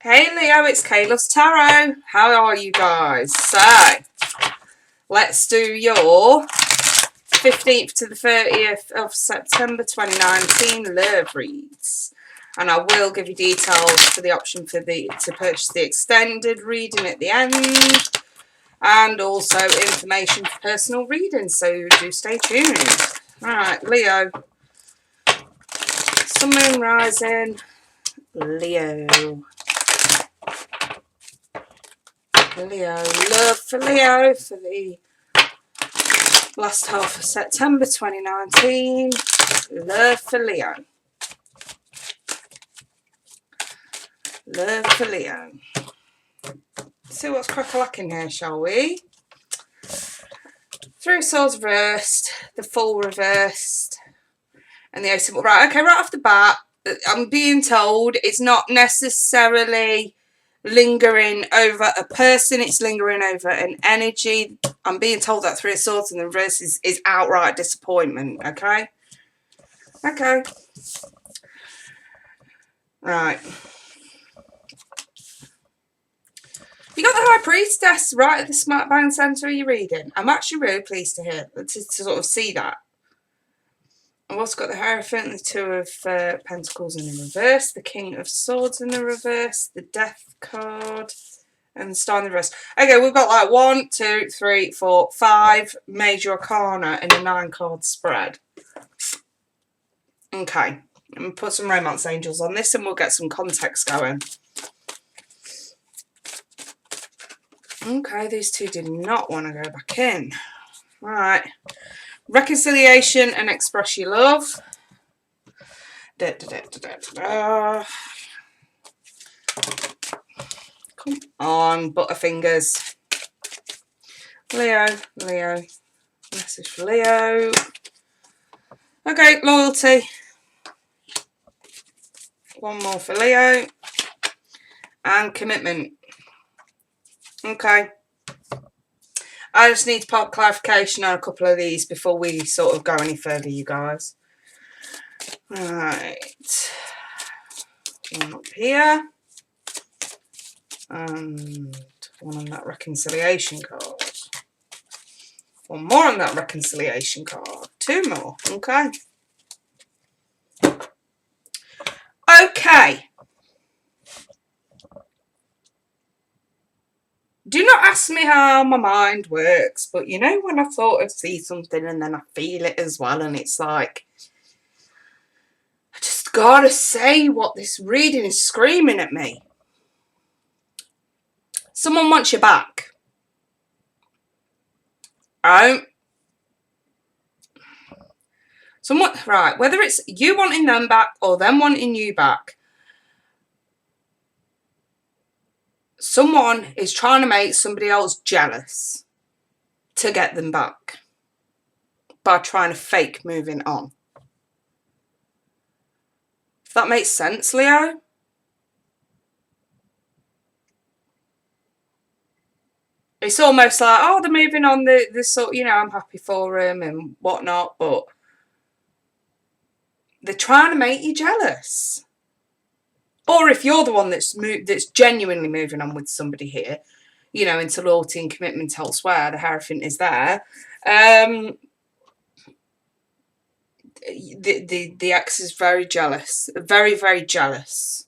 Hey Leo, it's Kayla's Tarot. How are you guys? So, let's do your 15th to the 30th of September 2019 love reads. And I will give you details for the option for to purchase the extended reading at the end. And also information for personal reading, so do stay tuned. Alright, Leo. Sun, Moon, Rising. Leo. Leo. Love for Leo for the last half of September 2019. Love for Leo. Love for Leo. See what's crack-a-lacking here, shall we? Three of Swords reversed, the Fool reversed, and the Ace of... Right, okay, right off the bat, I'm being told it's not necessarily lingering over a person, it's lingering over an energy. I'm being told that Three of Swords in the reverse is outright disappointment, okay? Okay. Right. You got the High Priestess right at the smack bang centre of your reading. I'm actually really pleased to sort of see that. I've also got the Hierophant, the Two of Pentacles in the reverse, the King of Swords in the reverse, the Death card, and the Star in the reverse. Okay, we've got like 1, 2, 3, 4, 5 major arcana in a 9-card spread. Okay, I'm going to put some Romance Angels on this and we'll get some context going. Okay, these two did not want to go back in. Right. Reconciliation and express your love. Da, da, da, da, da, da. Come on, Butterfingers. Leo, Leo. Message for Leo. Okay, loyalty. One more for Leo. And commitment. Okay. I just need to pop clarification on a couple of these before we sort of go any further, you guys. Right. One up here. And one on that reconciliation card. One more on that reconciliation card. 2 more. Okay. Okay. Do not ask me how my mind works, but you know when I sort of see something and then I feel it as well, and it's like, I just gotta say what this reading is screaming at me. Someone wants you back. Right? Someone, right, whether it's you wanting them back or them wanting you back, someone is trying to make somebody else jealous to get them back by trying to fake moving on. If that makes sense, Leo? It's almost like, oh, they're moving on, the sort, you know, I'm happy for them and whatnot, but they're trying to make you jealous. Or if you're the one that's genuinely moving on with somebody here, you know, into loyalty and commitment elsewhere, the Hierophant is there. The ex is very jealous. Very, very jealous.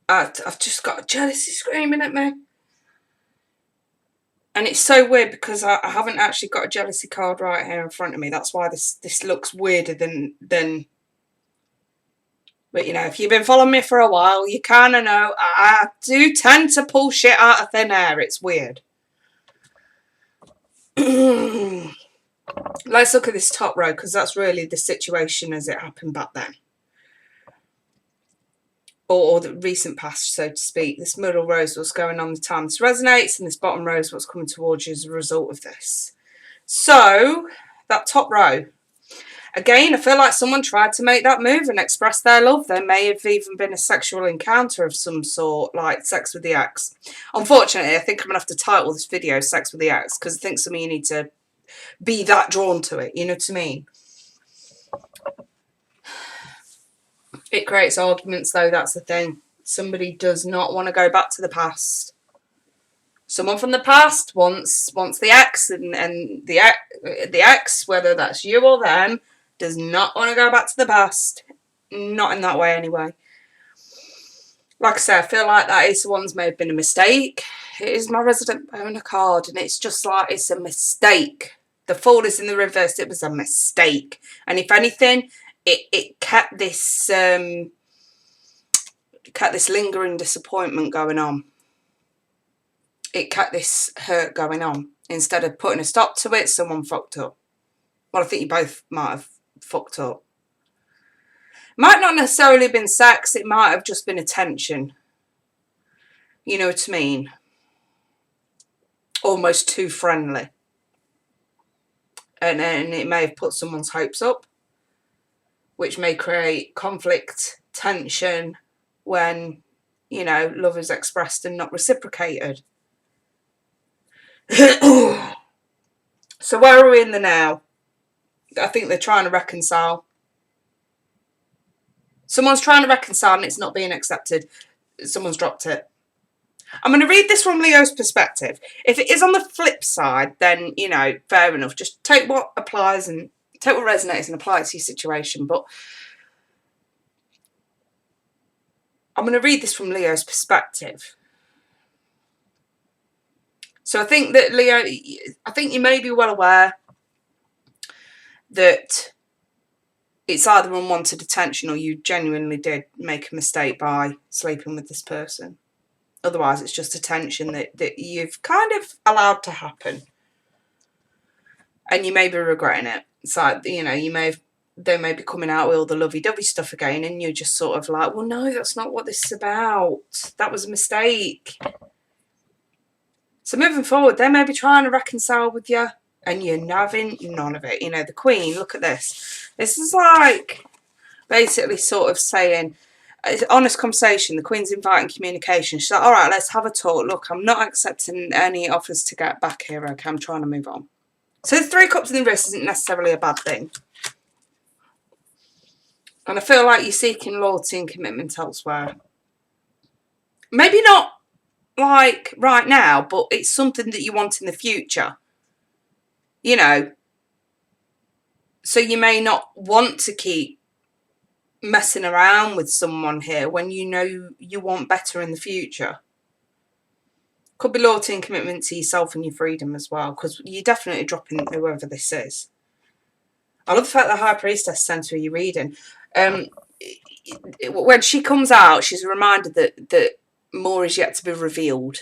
I've just got a jealousy screaming at me. And it's so weird because I haven't actually got a jealousy card right here in front of me. That's why this looks weirder than... But, you know, if you've been following me for a while, you kind of know I do tend to pull shit out of thin air. It's weird. Let's look at this top row, because that's really the situation as it happened back then. Or the recent past, so to speak. This middle row is what's going on the time this resonates, and this bottom row is what's coming towards you as a result of this. So, that top row. Again, I feel like someone tried to make that move and express their love. There may have even been a sexual encounter of some sort, like sex with the ex. Unfortunately, I think I'm going to have to title this video Sex with the Ex, because I think some of you need to be that drawn to it, you know what I mean? It creates arguments, though, that's the thing. Somebody does not want to go back to the past. Someone from the past wants the ex, and the ex, whether that's you or them, does not want to go back to the past. Not in that way anyway. Like I say, I feel like that is one's may have been a mistake. It is my resident owner card, and it's just like, it's a mistake. The Fool is in the reverse. It was a mistake. And if anything, it kept this lingering disappointment going on. It kept this hurt going on. Instead of putting a stop to it, someone fucked up. Well, I think you both might have fucked up. Might not necessarily have been sex. It might have just been attention. You know what I mean? Almost too friendly. And it may have put someone's hopes up, which may create conflict, tension, when, you know, love is expressed and not reciprocated. So where are we in the now? I think they're trying to reconcile. Someone's trying to reconcile and it's not being accepted. Someone's dropped it. I'm going to read this from Leo's perspective. If it is on the flip side, then, you know, fair enough. Just take what applies and take what resonates and apply it to your situation. But I'm going to read this from Leo's perspective. So I think that, Leo, I think you may be well aware that it's either unwanted attention or you genuinely did make a mistake by sleeping with this person. Otherwise, it's just attention that you've kind of allowed to happen. And you may be regretting it. It's like, you know, they may be coming out with all the lovey-dovey stuff again, and you're just sort of like, well, no, that's not what this is about. That was a mistake. So moving forward, they may be trying to reconcile with you, and you're having none of it. You know, the Queen, look at this. This is like basically sort of saying, it's an honest conversation. The Queen's inviting communication. She's like, all right, let's have a talk. Look, I'm not accepting any offers to get back here. Okay, I'm trying to move on. So the 3 cups in the reverse isn't necessarily a bad thing. And I feel like you're seeking loyalty and commitment elsewhere. Maybe not like right now, but it's something that you want in the future. You know. So you may not want to keep messing around with someone here when you know you want better in the future. Could be loyalty and commitment to yourself and your freedom as well, because you're definitely dropping whoever this is. I love the fact that High Priestess sent her your reading. When she comes out, she's reminded that more is yet to be revealed.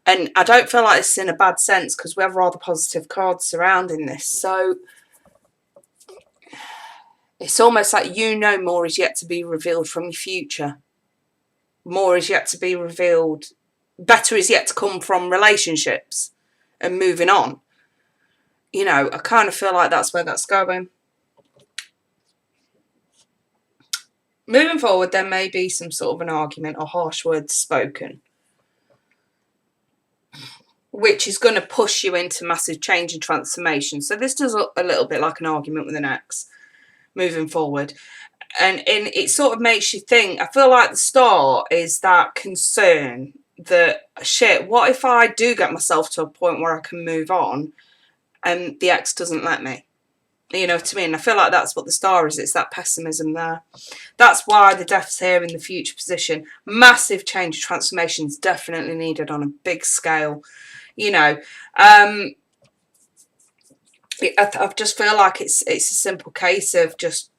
And I don't feel like this is in a bad sense, because we have rather positive cards surrounding this. So it's almost like, you know, more is yet to be revealed from your future. More is yet to be revealed. Better is yet to come from relationships and moving on. You know, I kind of feel like that's where that's going. Moving forward, there may be some sort of an argument or harsh words spoken, which is going to push you into massive change and transformation. So this does look a little bit like an argument with an ex moving forward. And it sort of makes you think. I feel like the Star is that concern that, shit, what if I do get myself to a point where I can move on and the ex doesn't let me? You know what I mean? I feel like that's what the Star is. It's that pessimism there. That's why the Death's here in the future position. Massive change, transformation is definitely needed on a big scale. You know, I just feel like it's a simple case of just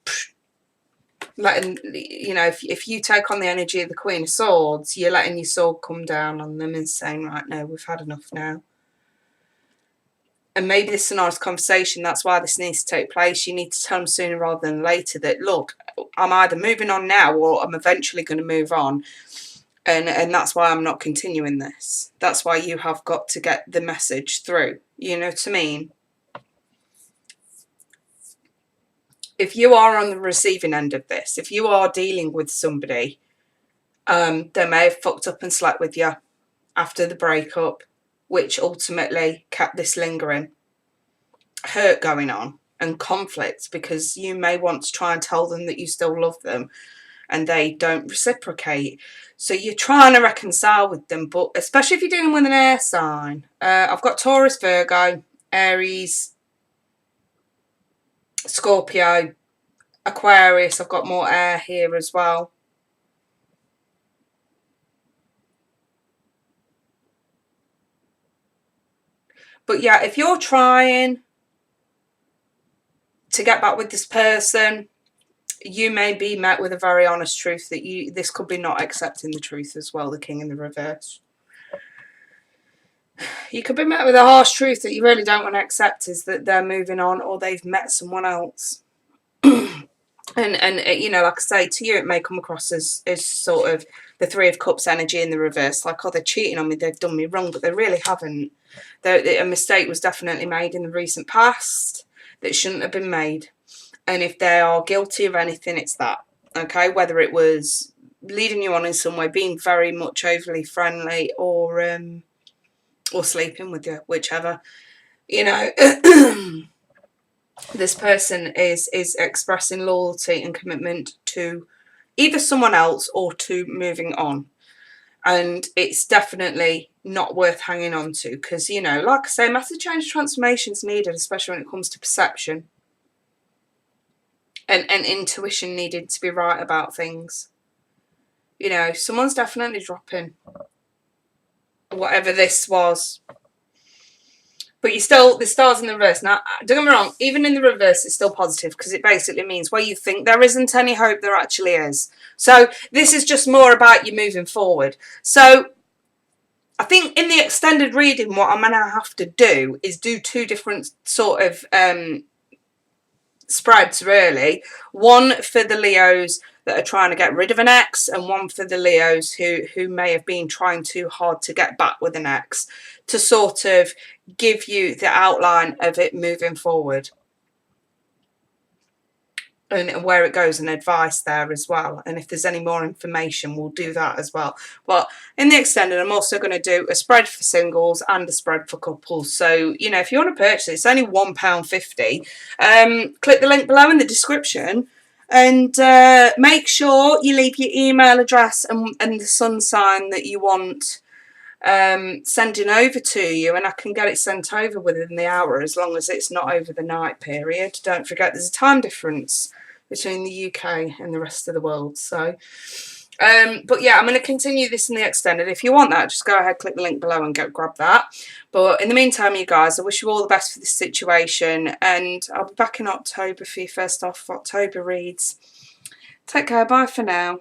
letting, you know, if you take on the energy of the Queen of Swords, you're letting your sword come down on them and saying, right, no, we've had enough now. And maybe this is an honest conversation. That's why this needs to take place. You need to tell them sooner rather than later that, look, I'm either moving on now or I'm eventually going to move on. And that's why I'm not continuing this. That's why you have got to get the message through. You know what I mean? If you are on the receiving end of this, if you are dealing with somebody, they may have fucked up and slept with you after the breakup, which ultimately kept this lingering hurt going on and conflict, because you may want to try and tell them that you still love them, and they don't reciprocate. So you're trying to reconcile with them, but especially if you're dealing with an air sign. I've got Taurus, Virgo, Aries, Scorpio, Aquarius. I've got more air here as well. But yeah, if you're trying to get back with this person, you may be met with a very honest truth that this could be not accepting the truth as well, the King in the reverse. You could be met with a harsh truth that you really don't want to accept, is that they're moving on or they've met someone else. And you know, like I say, to you it may come across as sort of the Three of Cups energy in the reverse, like, oh, they're cheating on me, they've done me wrong, but they really haven't. A mistake was definitely made in the recent past that shouldn't have been made. And if they are guilty of anything, it's that. Okay, whether it was leading you on in some way, being very much overly friendly, or sleeping with you, whichever. You know, this person is expressing loyalty and commitment to either someone else or to moving on. And it's definitely not worth hanging on to, because, you know, like I say, massive change transformation is needed, especially when it comes to perception and intuition needed to be right about things. You know, someone's definitely dropping whatever this was. But you still, the star's in the reverse. Now, don't get me wrong, even in the reverse, it's still positive, because it basically means where you think there isn't any hope, there actually is. So this is just more about you moving forward. So I think in the extended reading, what I'm going to have to do is do two different sort of spreads, really. One for the Leos that are trying to get rid of an ex, and one for the Leos who may have been trying too hard to get back with an ex, to sort of give you the outline of it moving forward and where it goes, and advice there as well. And if there's any more information, we'll do that as well. But in the extended, I'm also going to do a spread for singles and a spread for couples. So, you know, if you want to purchase it, it's only £1.50. Click the link below in the description, and make sure you leave your email address and the sun sign that you want sending over to you, and I can get it sent over within the hour, as long as it's not over the night period. Don't forget there's a time difference between the UK and the rest of the world. So but yeah, I'm going to continue this in the extended. If you want that, just go ahead, click the link below and grab that. But in the meantime, you guys, I wish you all the best for this situation, and I'll be back in October for your first off October reads. Take care, bye for now.